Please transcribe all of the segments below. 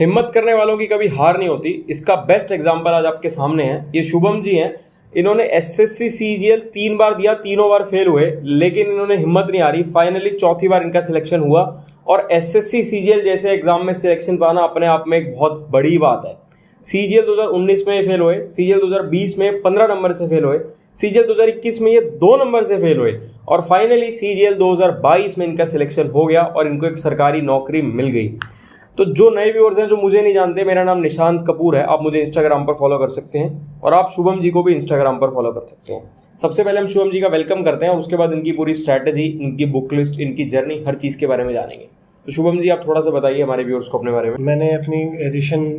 हिम्मत करने वालों की कभी हार नहीं होती। इसका बेस्ट एग्जाम्पल आज आपके सामने है। ये शुभम जी हैं। इन्होंने एसएससी सीजीएल 3 बार दिया, तीनों बार फेल हुए, लेकिन इन्होंने हिम्मत नहीं हारी। फाइनली चौथी बार इनका सिलेक्शन हुआ और एसएससी सीजीएल जैसे एग्जाम में सिलेक्शन पाना अपने आप में एक बहुत बड़ी बात है। सीजीएल 2019 में फेल हुए, सीजीएल 2020 में 15 नंबर से फेल हुए, सीजीएल 2021 में ये 2 नंबर से फेल हुए और फाइनली सीजीएल 2022 में इनका सिलेक्शन हो गया और इनको एक सरकारी नौकरी मिल गई। तो जो नए व्यूअर्स हैं जो मुझे नहीं जानते, मेरा नाम निशांत कपूर है। आप मुझे इंस्टाग्राम पर फॉलो कर सकते हैं और आप शुभम जी को भी इंस्टाग्राम पर फॉलो कर सकते हैं। सबसे पहले हम शुभम जी का वेलकम करते हैं और उसके बाद इनकी पूरी स्ट्रैटेजी, इनकी बुक लिस्ट, इनकी जर्नी, हर चीज़ के बारे में जानेंगे। तो शुभम जी, आप थोड़ा सा बताइए हमारे व्यूअर्स को अपने बारे में। मैंने अपनी ग्रेजुएशन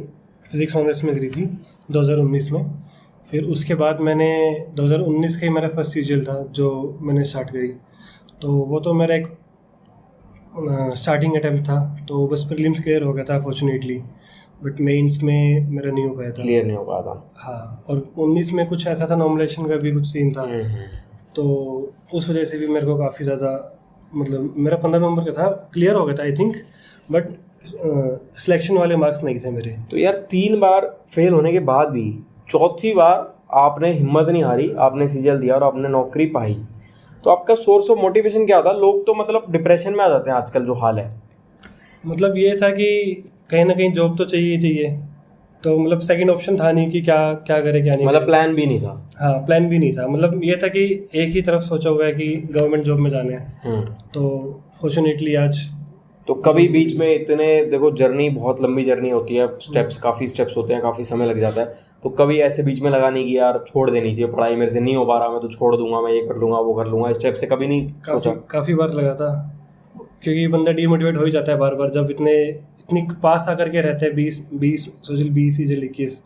फिजिक्स ऑनर्स में करी थी 2019 में। फिर उसके बाद मैंने 2019 का ही मेरा फर्स्ट सीजीएल था जो मैंने स्टार्ट करी। तो वो तो मेरा एक स्टार्टिंग अटैम्प्ट था, तो बस प्रीलिम्स क्लियर हो गया था फॉर्चुनेटली, बट मेंस में मेरा नहीं हो पाया था, क्लियर नहीं हो पाया था। हाँ। और 19 में कुछ ऐसा था, नॉमिनेशन का भी कुछ सीन था, तो उस वजह से भी मेरे को काफ़ी ज़्यादा, मतलब मेरा 15 नंबर का था, क्लियर हो गया था आई थिंक, बट सिलेक्शन वाले मार्क्स नहीं थे मेरे। तो यार 3 बार फेल होने के बाद भी चौथी बार आपने हिम्मत नहीं हारी, आपने सीजीएल दिया और आपने नौकरी पाई। तो आपका सोर्स ऑफ मोटिवेशन क्या था? लोग तो मतलब डिप्रेशन में आ जाते हैं आजकल, जो हाल है। मतलब ये था कि कहीं ना कहीं जॉब तो चाहिए, तो मतलब सेकंड ऑप्शन था नहीं कि क्या क्या करे क्या नहीं, मतलब प्लान भी नहीं था। हाँ, प्लान भी नहीं था। मतलब ये था कि एक ही तरफ सोचा हुआ है कि गवर्नमेंट जॉब में जाने हैं। तो फॉर्चुनेटली आज तो कभी बीच में इतने, देखो जर्नी बहुत लंबी जर्नी होती है, स्टेप्स, काफ़ी स्टेप्स होते हैं, काफ़ी समय लग जाता है। तो कभी ऐसे बीच में लगा नहीं कि यार छोड़ देनी चाहिए, पढ़ाई मेरे से नहीं हो पा रहा, मैं तो छोड़ दूंगा, मैं ये कर लूँगा वो कर लूँगा, इस स्टेप से कभी नहीं सोचा? काफ़ी बार लगा था, क्योंकि बंदा डीमोटिवेट हो ही जाता है बार बार, जब इतनी पास आकर के रहते हैं 20 सीजीएल 21।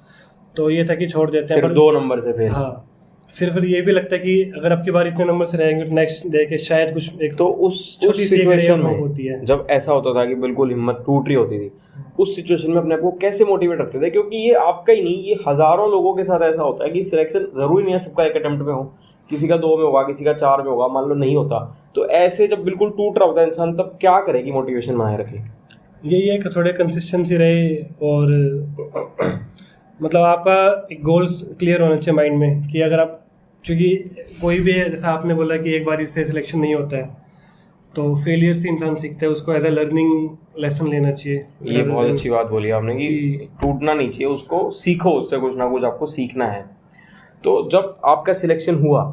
तो ये था कि छोड़ देते हैं, सिर्फ 2 नंबर से फेल। हाँ। फिर ये भी लगता है कि अगर आपकी बार इतने नंबर से रहेंगे तो नेक्स्ट डे के शायद कुछ एक तो उस सिचुएशन में होती है, जब ऐसा होता था कि बिल्कुल हिम्मत टूट रही होती थी, उस सिचुएशन में अपने आप को कैसे मोटिवेट रखते थे? क्योंकि ये आपका ही नहीं, ये हजारों लोगों के साथ ऐसा होता है कि सिलेक्शन जरूरी नहीं है सबका एक अटेम्प्ट में हो, किसी का 2 में होगा, किसी का 4 में होगा, मान लो नहीं होता। तो ऐसे जब बिल्कुल टूट रहा होता है इंसान, तब क्या करे कि मोटिवेशन बनाए रखे? यही है कि थोड़े कंसिस्टेंसी रहे और मतलब आपका एक गोल्स क्लियर होना चाहिए माइंड में कि अगर आप, क्योंकि कोई भी है, जैसा आपने बोला कि एक बार इससे सिलेक्शन नहीं होता है, तो फेलियर से इंसान सीखता है, उसको एज अ लर्निंग लेसन लेना चाहिए। ये बहुत अच्छी बात बोली आपने कि टूटना नहीं चाहिए, उसको सीखो, उससे कुछ ना कुछ आपको सीखना है। तो जब आपका सिलेक्शन हुआ,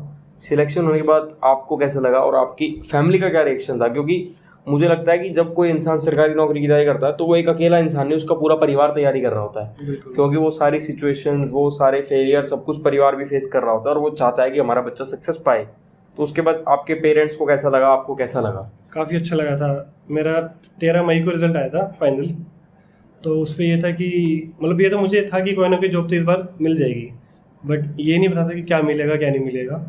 सिलेक्शन होने के बाद आपको कैसा लगा और आपकी फैमिली का क्या रिएक्शन था? क्योंकि मुझे लगता है कि जब कोई इंसान सरकारी नौकरी की तैयारी करता है तो वो एक अकेला इंसान नहीं, उसका पूरा परिवार तैयारी कर रहा होता है, क्योंकि वो सारी सिचुएशंस, वो सारे फेलियर, सब कुछ परिवार भी फेस कर रहा होता है और वो चाहता है कि हमारा बच्चा सक्सेस पाए। तो उसके बाद आपके पेरेंट्स को कैसा लगा, आपको कैसा लगा? काफ़ी अच्छा लगा था। मेरा 13 मई को रिजल्ट आया था फाइनल। तो उस पर यह था कि मतलब ये तो मुझे था कि कोई ना कोई जॉब तो इस बार मिल जाएगी, बट ये नहीं पता था कि क्या मिलेगा क्या नहीं मिलेगा।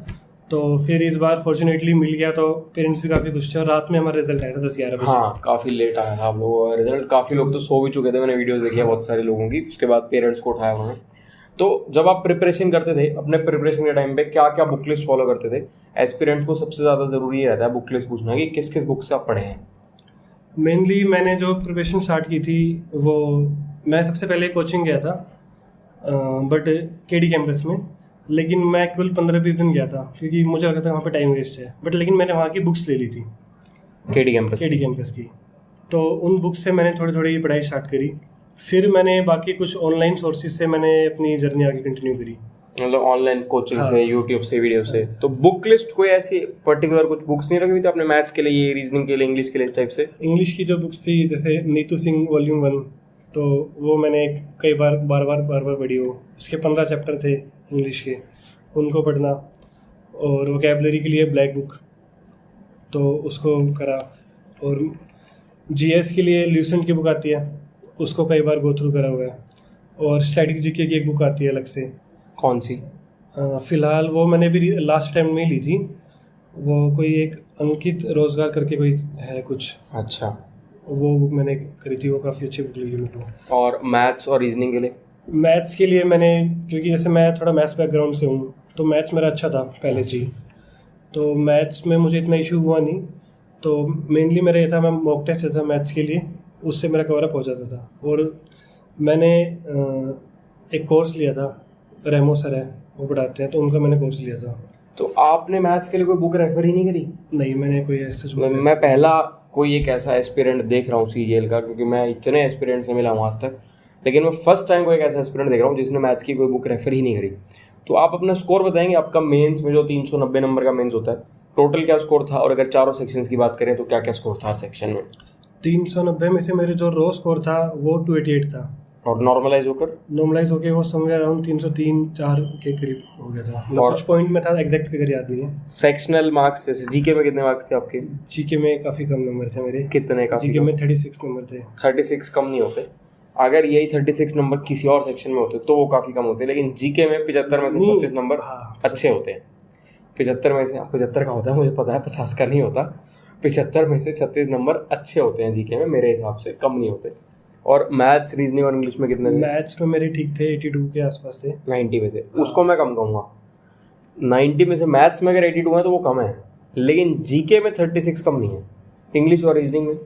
तो फिर इस बार फॉर्चुनेटली मिल गया, तो पेरेंट्स भी काफ़ी खुश थे और रात में हमारा रिजल्ट आया था 10-11 बजे। हाँ, काफ़ी लेट आया था आप लोगों का रिजल्ट, काफ़ी लोग तो सो भी चुके थे, मैंने वीडियोस देखी है बहुत सारे लोगों की। उसके बाद पेरेंट्स को उठाया उन्होंने। तो जब आप प्रिपरेशन करते थे, अपने प्रिपरेशन के टाइम पे क्या क्या बुक लिस्ट फॉलो करते थे? एस्पिरेंट्स को सबसे ज़्यादा ज़रूरी रहता है बुक लिस्ट पूछना कि किस किस बुक से आप पढ़े हैं। मेनली मैंने जो प्रिपरेशन स्टार्ट की थी, वो मैं सबसे पहले कोचिंग गया था, बट केडी कैंपस में, लेकिन मैं कुल 15-20 दिन गया था क्योंकि मुझे लगा था वहाँ पे टाइम वेस्ट है। बट लेकिन मैंने वहाँ की बुक्स ले ली थी केडी कैंपस की, तो उन बुक्स से मैंने थोड़ी थोड़ी पढ़ाई स्टार्ट करी। फिर मैंने बाकी कुछ ऑनलाइन सोर्सेज से मैंने अपनी जर्नी आगे कंटिन्यू करी, मतलब ऑनलाइन कोचिंग से, यूट्यूब से, वीडियो से। तो बुक लिस्ट कोई ऐसी पर्टिकुलर कुछ बुक्स नहीं रखी हुई थी आपने? मैथ्स के लिए, रीजनिंग के लिए, इंग्लिश के लिए, इस टाइप से? इंग्लिश की जो बुक्स थी, जैसे नीतू सिंह वॉल्यूम 1, तो वो मैंने कई बार बार पढ़ी। वो उसके 15 चैप्टर थे इंग्लिश के, उनको पढ़ना। और वोकैबलरी के लिए ब्लैक बुक, तो उसको करा। और जीएस के लिए ल्यूसेंट की बुक आती है, उसको कई बार गो थ्रू करा हुआ है। और स्टैटिक जीके की एक बुक आती है अलग से। कौन सी? फ़िलहाल वो मैंने भी लास्ट टाइम में ही ली थी, वो कोई एक अंकित रोजगार करके कोई है कुछ। अच्छा, वो बुक मैंने करी थी, वो काफ़ी अच्छी बुक लगी मेरे को। और मैथ्स और रीजनिंग के लिए? मैथ्स के लिए मैंने, क्योंकि जैसे मैं थोड़ा मैथ्स बैकग्राउंड से हूँ, तो मैथ्स मेरा अच्छा था पहले से ही, तो मैथ्स में मुझे इतना इशू हुआ नहीं। तो मेनली मेरा ये था, मैं मॉक टेस्ट देता था मैथ्स के लिए, उससे मेरा कवर अप हो जाता था। और मैंने एक कोर्स लिया था, रेमो सर है वो पढ़ाते हैं, तो उनका मैंने कोर्स लिया था। तो आपने मैथ्स के लिए कोई बुक रेफर ही नहीं करी? नहीं, मैंने कोई ऐसा मैं पहला कोई एक ऐसा एस्पिरेंट देख रहा हूँ सीजीएल का, क्योंकि मैं इतने एस्पिरेंट से मिला हूँ आज तक, लेकिन मैं फर्स्ट टाइम कोई एक ऐसा एस्पिरेंट देख रहा हूँ जिसने मैथ्स की कोई बुक रेफर ही नहीं करी। तो आप अपना स्कोर बताएंगे, आपका मेंस में जो 390 नंबर का मेंस होता है, टोटल क्या स्कोर था, और अगर चारों सेक्शंस की बात करें तो क्या क्या स्कोर था हर सेक्शन में? 390 में से मेरे जो रो स्कोर था वो 288 था, और नॉर्मलाइज होकर? नॉर्मलाइज होके वो समवेयर अराउंड 303-4 के करीब हो गया था। मतलब और कुछ पॉइंट में था, एग्जैक्ट फिगर याद नहीं है। सेक्शनल मार्क्स जैसे जीके में कितने मार्क्स थे आपके? जीके में काफ़ी कम नंबर थे मेरे। कितने? काफी जीके कम? में 36 नंबर थे। 36 कम नहीं होते। अगर यही 36 नंबर किसी और सेक्शन में होते तो वो काफ़ी कम होते, लेकिन जीके में 75 में से 36 नंबर हाँ, अच्छे होते हैं। 75 में से 75 का होता है, मुझे पता है, 50 का नहीं होता। 75 में से 36 नंबर अच्छे होते हैं जीके में, मेरे हिसाब से कम नहीं होते। और मैथ्स, रीजनिंग और इंग्लिश में कितने थे? मैथ्स में मेरे ठीक थे, 82 के आसपास थे। 90 में से? उसको मैं कम कहूँगा। 90 में से मैथ्स में अगर 82 है तो वो कम है, लेकिन जीके में 36 कम नहीं है। इंग्लिश और रीजनिंग में?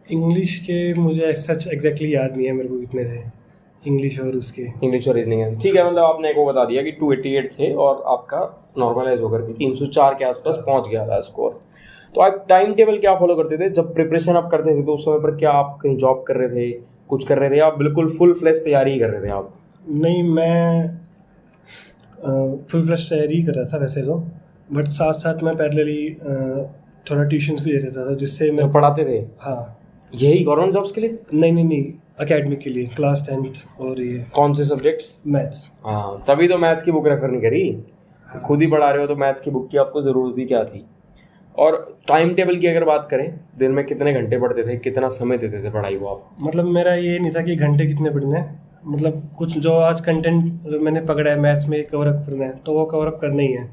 इंग्लिश के मुझे सच एग्जैक्टली याद नहीं है मेरे को कितने थे इंग्लिश और उसके। इंग्लिश और रीजनिंग है, ठीक है। मतलब आपने एक वो बता दिया कि 288 थे और आपका नॉर्मलाइज होकर के 304 के आसपास पहुंच गया था स्कोर। तो आप टाइम टेबल क्या फॉलो करते थे जब प्रिपरेशन आप करते थे? तो उस समय पर क्या आप कहीं जॉब कर रहे थे, कुछ कर रहे थे, या आप बिल्कुल फुल फ्लैश तैयारी ही कर रहे थे आप? नहीं, मैं फुल फ्लैश तैयारी कर रहा था वैसे तो, बट साथ साथ मैं पैरेलली थोड़ा ट्यूशन्स भी दे देता था, जिससे मैं पढ़ाते थे? हाँ। यही गवर्नमेंट जॉब्स के लिए? नहीं, एकेडमिक के लिए, क्लास 10th और ये कौन से सब्जेक्ट्स? मैथ्स। हाँ, तभी तो मैथ्स की बुक रेफर नहीं करी। हाँ। खुद ही पढ़ा रहे हो तो मैथ्स की बुक की आपको ज़रूरत ही क्या थी? और टाइम टेबल की अगर बात करें, दिन में कितने घंटे पढ़ते थे, कितना समय देते थे पढ़ाई को आप? मतलब मेरा ये नहीं था कि घंटे कितने पढ़ने हैं, मतलब कुछ जो आज कंटेंट मैंने पकड़ा है मैथ्स में कवर अप करना है तो वो कवर अप करना ही है।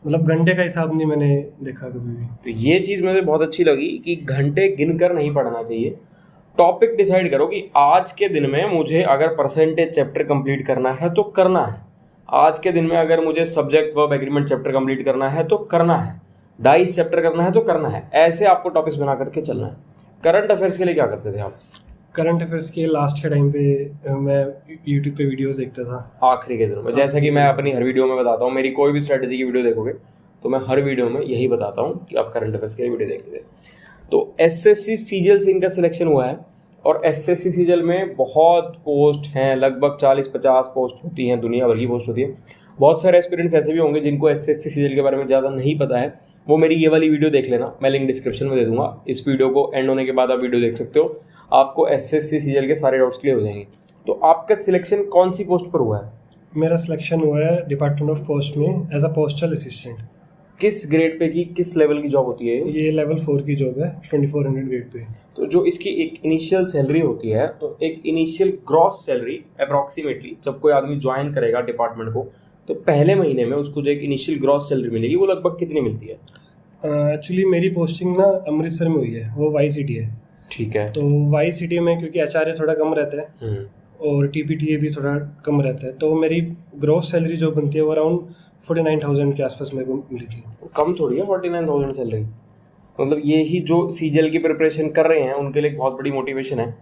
मतलब घंटे का हिसाब नहीं मैंने देखा कभी भी। तो ये चीज़ मुझे बहुत अच्छी लगी कि घंटे गिनकर नहीं पढ़ना चाहिए। टॉपिक डिसाइड करो कि आज के दिन में मुझे अगर परसेंटेज चैप्टर कंप्लीट करना है तो करना है, आज के दिन में अगर मुझे subject verb agreement chapter complete करना है तो करना है, डाइस चैप्टर करना है तो करना है। ऐसे आपको टॉपिक्स बना करके चलना है। करंट अफेयर्स के लिए क्या करते थे आप? करंट अफेयर्स के लास्ट के टाइम पे मैं यूट्यूब पे वीडियोस देखता था आखिरी के दिनों में, जैसा कि मैं अपनी हर वीडियो में बताता हूँ, मेरी कोई भी स्ट्रेटजी की वीडियो देखोगे तो मैं हर वीडियो में यही बताता हूँ कि आप करंट अफेयर्स के लिए वीडियो देखते थे। तो एसएससी सीजीएल से इनका सिलेक्शन हुआ है, और एसएससी सीजीएल में बहुत पोस्ट हैं, लगभग 40-50 पोस्ट होती हैं, दुनिया भर की पोस्ट होती है। बहुत सारे एस्पिरेंट्स ऐसे भी होंगे जिनको एसएससी सीजीएल के बारे में ज़्यादा नहीं पता है, वो मेरी ये वाली वीडियो देख लेना, मैं लिंक डिस्क्रिप्शन में दे दूंगा। इस वीडियो को एंड होने के बाद आप वीडियो देख सकते हो, आपको एसएससी सीजीएल के सारे डाउट्स क्लियर हो जाएंगे। तो आपका सिलेक्शन कौन सी पोस्ट पर हुआ है? मेरा सिलेक्शन हुआ है डिपार्टमेंट ऑफ पोस्ट में एज अ पोस्टल असिस्टेंट। किस ग्रेड पे की, किस लेवल की जॉब होती है ये लेवल 4 की जॉब है, 2400 ग्रेड पे। तो जो इसकी एक इनिशियल सैलरी होती है, तो एक इनिशियल ग्रॉस सैलरी अप्रॉक्सीमेटली जब कोई आदमी ज्वाइन करेगा डिपार्टमेंट को, तो पहले महीने में उसको जो एक इनिशियल ग्रॉस सैलरी मिलेगी वो लगभग कितनी मिलती है? एक्चुअली मेरी पोस्टिंग ना अमृतसर में हुई है, वो वाई सिटी है। ठीक है। तो वाई सिटी में क्योंकि एचआरए थोड़ा कम रहता है और टीपीटीए भी थोड़ा कम रहता है, तो मेरी ग्रॉस सैलरी जो बनती है वो अराउंड 49,000 के आसपास मेरे को मिली थी। कम थोड़ी है 49,000 सैलरी। मतलब ये ही जो सीजीएल की प्रिपरेशन कर रहे हैं उनके लिए एक बहुत बड़ी मोटिवेशन है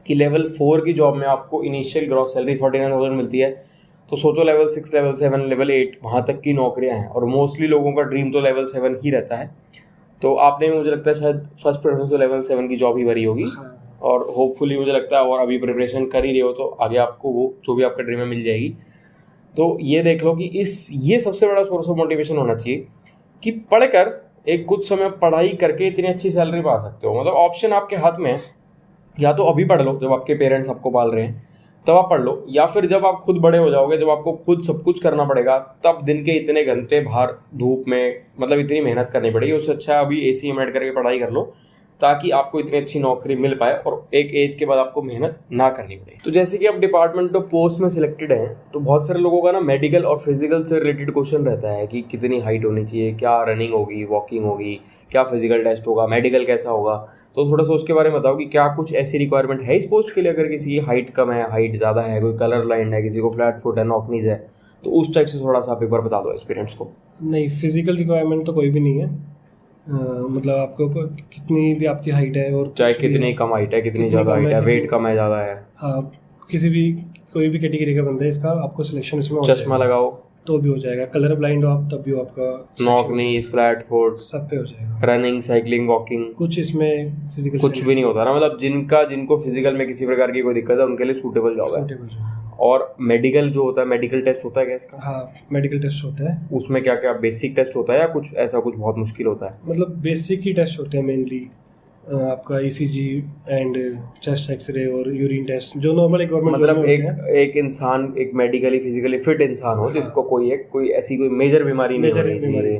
कि लेवल 4 की जॉब में आपको इनिशियल ग्रॉस सैलरी 49,000 मिलती है। तो सोचो लेवल 6, लेवल 7, लेवल 8 वहाँ तक की नौकरियाँ हैं, और मोस्टली लोगों का ड्रीम तो लेवल 7 ही रहता है। तो आपने भी मुझे लगता है शायद फर्स्ट प्रेफरेंस तो लेवल 7 की जॉब ही भरी होगी। हाँ। और होपफुली मुझे लगता है, और अभी प्रिपरेशन कर ही रहे हो तो आगे आपको वो जो भी आपका ड्रीम है मिल जाएगी। तो ये देख लो कि ये सबसे बड़ा सोर्स ऑफ मोटिवेशन होना चाहिए कि पढ़कर एक कुछ समय पढ़ाई करके इतनी अच्छी सैलरी पा सकते हो। मतलब ऑप्शन आपके हाथ में है, या तो अभी पढ़ लो जब आपके पेरेंट्स आपको पाल रहे हैं तब आप पढ़ लो, या फिर जब आप खुद बड़े हो जाओगे, जब आपको खुद सब कुछ करना पड़ेगा, तब दिन के इतने घंटे बाहर धूप में मतलब इतनी मेहनत करनी पड़ेगी। उससे अच्छा अभी एसी में बैठ करके पढ़ाई कर लो ताकि आपको इतनी अच्छी नौकरी मिल पाए और एक एज के बाद आपको मेहनत ना करनी पड़े। तो जैसे कि आप डिपार्टमेंट ऑफ पोस्ट में सिलेक्टेड हैं, तो बहुत सारे लोगों का ना मेडिकल और फिजिकल से रिलेटेड क्वेश्चन रहता है कि कितनी हाइट होनी चाहिए, क्या रनिंग होगी, वॉकिंग होगी, क्या फिजिकल टेस्ट होगा, मेडिकल कैसा होगा। तो थोड़ा सा उसके बारे में बताओ कि क्या कुछ ऐसी रिक्वायरमेंट है इस पोस्ट के लिए, अगर किसी की हाइट कम है, हाइट ज़्यादा है, कोई कलर लाइन है, किसी को फ्लैट फुट है, नॉकनीज है, तो उस टाइप से थोड़ा सा आप एक बार बता दो एस्पिरेंट्स को। नहीं, फिजिकल रिक्वायरमेंट तो कोई भी नहीं है। मतलब आपको कितनी भी आपकी हाइट है और चाहे कितनी कम हाइट है, कितनी ज़्यादा हाइट है, वेट कम है, ज़्यादा है, हाँ, किसी भी कोई भी कैटेगरी का बंदा है, इसका आपको सिलेक्शन इसमें हो चश्मा जाएगा। लगाओ, तो भी हो जाएगा, कलर ब्लाइंड हो आप तब भी हो, आपका नॉक नीज, फ्लैट फुट, सब पे हो जाएगा। रनिंग, साइकिलिंग, वॉकिंग, कुछ इसमें फिजिकल कुछ भी नहीं होता ना, मतलब जिनको फिजिकल में किसी प्रकार की कोई दिक्कत है उनके लिए सूटेबल जॉब है। सूटेबल जो है। और मेडिकल जो होता है, मेडिकल टेस्ट होता है क्या इसका? हाँ, मेडिकल टेस्ट होता है। उसमें क्या क्या बेसिक टेस्ट होता है या कुछ ऐसा कुछ बहुत मुश्किल होता है? मतलब बेसिक ही टेस्ट होते हैं मेनली, आपका ECG एंड चेस्ट एक्सरे और यूरिन टेस्ट, जो नॉर्मल एक गवर्नमेंट मतलब एक इंसान, एक मेडिकली फिजिकली फिट इंसान हो जिसको कोई ऐसी कोई मेजर बीमारी नहीं होनी चाहिए।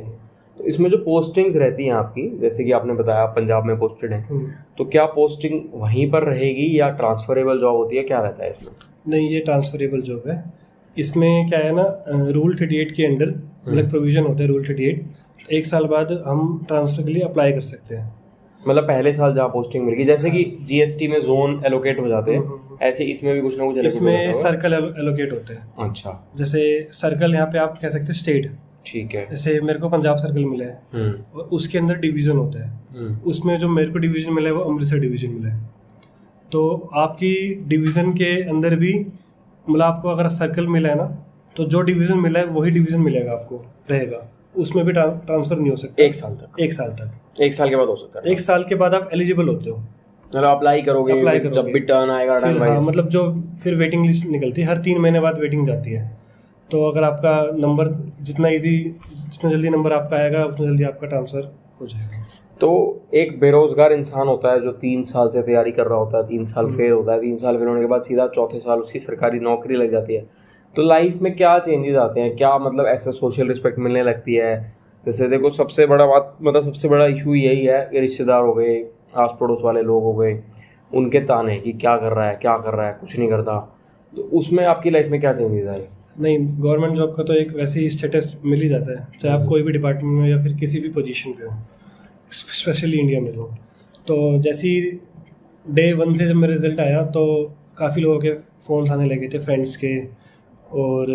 तो इसमें जो पोस्टिंग्स रहती हैं आपकी, जैसे कि आपने बताया आप पंजाब में पोस्टेड हैं, तो क्या पोस्टिंग वहीं पर रहेगी या ट्रांसफरेबल जॉब होती है, क्या रहता है इसमें? नहीं, ये ट्रांसफरेबल जॉब है। इसमें क्या है ना, रूल 38 के अंडर मतलब प्रोविजन होता है रूल 38, 1 साल बाद हम ट्रांसफर के लिए अप्लाई कर सकते हैं। मतलब पहले साल जहाँ पोस्टिंग मिलेगी, जैसे कि GST में जोन एलोकेट हो जाते हैं, ऐसे इसमें भी कुछ ना कुछ इसमें सर्कल एलोकेट होते हैं। अच्छा, जैसे सर्कल यहाँ पे आप कह सकते हैं स्टेट, ठीक है। जैसे मेरे को पंजाब सर्कल मिला है और उसके अंदर डिवीजन होता है। उसमें जो मेरे को डिवीजन मिला है वो अमृतसर डिवीजन मिला है। तो आपकी डिवीजन के अंदर भी मतलब आपको अगर सर्कल मिला है ना, तो जो डिवीजन मिला है वही डिवीजन मिलेगा आपको, रहेगा, उसमें भी ट्रांसफर नहीं हो सकता 1 साल तक। 1 साल तक। 1 साल के बाद हो सकता है। 1 साल के बाद आप एलिजिबल होते हो, मतलब अप्लाई करोगे, जब भी टर्न आएगा फिर टर्न हाँ, वाइज, मतलब जो फिर वेटिंग लिस्ट निकलती है, हर 3 महीने बाद वेटिंग जाती है। तो अगर आपका नंबर जितना जल्दी नंबर आपका आएगा उतना जल्दी आपका ट्रांसफर हो जाएगा। तो एक बेरोजगार इंसान होता है जो 3 साल से तैयारी कर रहा होता है, 3 साल फेल होता है, 3 साल फेल होने के बाद सीधा चौथे साल उसकी सरकारी नौकरी लग जाती है, तो लाइफ में क्या चेंजेस आते हैं? क्या मतलब ऐसा सोशल रिस्पेक्ट मिलने लगती है? जैसे देखो सबसे बड़ा इशू यही है कि रिश्तेदार हो गए, आस पड़ोस वाले लोग हो गए, उनके ताने कि क्या कर रहा है, कुछ नहीं करता, तो उसमें आपकी लाइफ में क्या चेंजेस आए? नहीं, गवर्नमेंट जॉब का तो एक वैसे ही स्टेटस मिल ही जाता है, चाहे आप कोई भी डिपार्टमेंट में या फिर किसी भी पोजीशन पे हो, स्पेशली इंडिया में तो जैसे ही डे 1 से जब मेरा रिजल्ट आया तो काफ़ी लोगों के फ़ोन्स आने लगे थे, फ्रेंड्स के और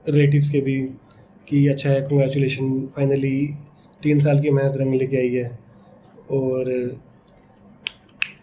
रिलेटिव्स के भी, कि अच्छा है, कंग्रेचुलेशन, फाइनली 3 साल की मेहनत रंग लेके आई है। और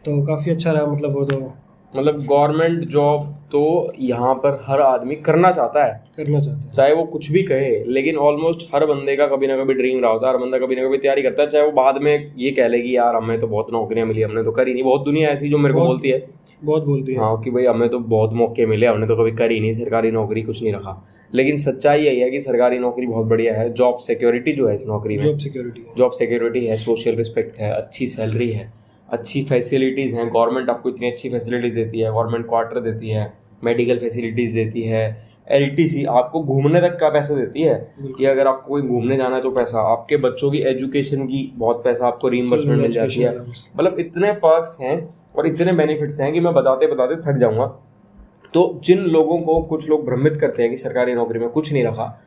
तो काफ़ी अच्छा रहा, मतलब वो तो मतलब गवर्नमेंट जॉब तो यहाँ पर हर आदमी करना चाहता है, चाहे वो कुछ भी कहे, लेकिन ऑलमोस्ट हर बंदे का कभी ना कभी ड्रीम रहा होता है, हर बंदा कभी ना कभी तैयारी करता है, चाहे वो बाद में ये कह ले कि यार हमें तो बहुत नौकरियां मिली, हमने तो करी नहीं। बहुत दुनिया ऐसी जो मेरे को बोलती है, बहुत बोलती है, हाँ, कि भाई हमें तो बहुत मौके मिले, हमने तो कभी करी नहीं, सरकारी नौकरी कुछ नहीं रखा। लेकिन सच्चाई यही है कि सरकारी नौकरी बहुत बढ़िया है, जॉब सिक्योरिटी जो है इस नौकरी में, जॉब सिक्योरिटी है, सोशल रिस्पेक्ट है, अच्छी सैलरी है, अच्छी फैसिलिटीज़ हैं, गवर्नमेंट आपको इतनी अच्छी फैसिलिटीज़ देती है, गवर्नमेंट क्वार्टर देती है, मेडिकल फैसिलिटीज़ देती है, LTC आपको घूमने तक का पैसा देती है कि अगर आपको कोई घूमने जाना है तो पैसा, आपके बच्चों की एजुकेशन की बहुत पैसा आपको रीइंबर्समेंट मिल जाती है। मतलब इतने पर्क्स हैं और इतने बेनिफिट्स हैं कि मैं बताते बताते थक जाऊँगा। तो जिन लोगों को कुछ लोग भ्रमित करते हैं कि सरकारी नौकरी में कुछ नहीं रखा,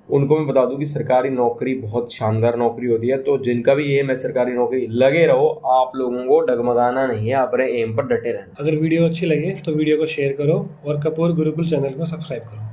उनको मैं बता दूं कि सरकारी नौकरी बहुत शानदार नौकरी होती है। तो जिनका भी एम है सरकारी नौकरी, लगे रहो, आप लोगों को डगमगाना नहीं है, अपने एम पर डटे रहना। अगर वीडियो अच्छी लगे तो वीडियो को शेयर करो और कपूर गुरुकुल चैनल को सब्सक्राइब करो।